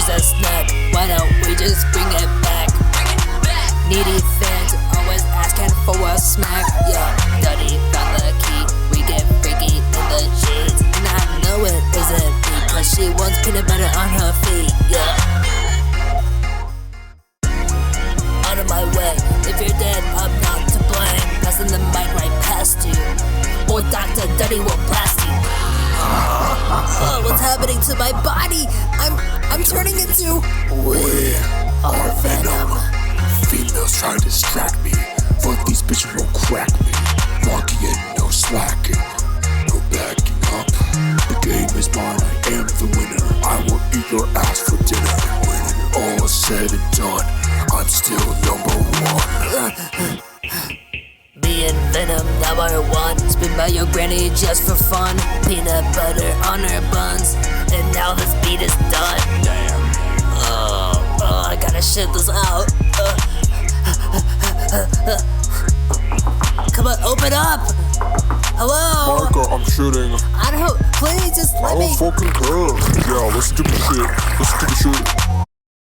she's a snack. Why don't we just bring it back? Needy fans always asking for a smack. Yeah, Duddy found the key. We get freaky in the sheets, and I know it isn't me, cause she wants peanut butter on her feet. Yeah. Out of my way, if you're dead, I'm not to blame. Passing the mic right past you, or Dr. Duddy will blast you. Oh, what's happening to my body? I'm turning into... We are Venom. Females try to distract me, but these bitches won't crack me. Marking, no slacking, no backing up. The game is mine, I am the winner. I will eat your ass for dinner. When it all is said and done, I'm still number one. Me and Venom, #1. Spin by your granny just for fun. Peanut butter on her buns, and now this beat is done. Damn. Oh, I gotta shit this out. Come on, open up! Hello? Parker, I'm shooting. I don't, please just let me. I don't fucking care. Yeah, listen to the shit. Listen to the shit.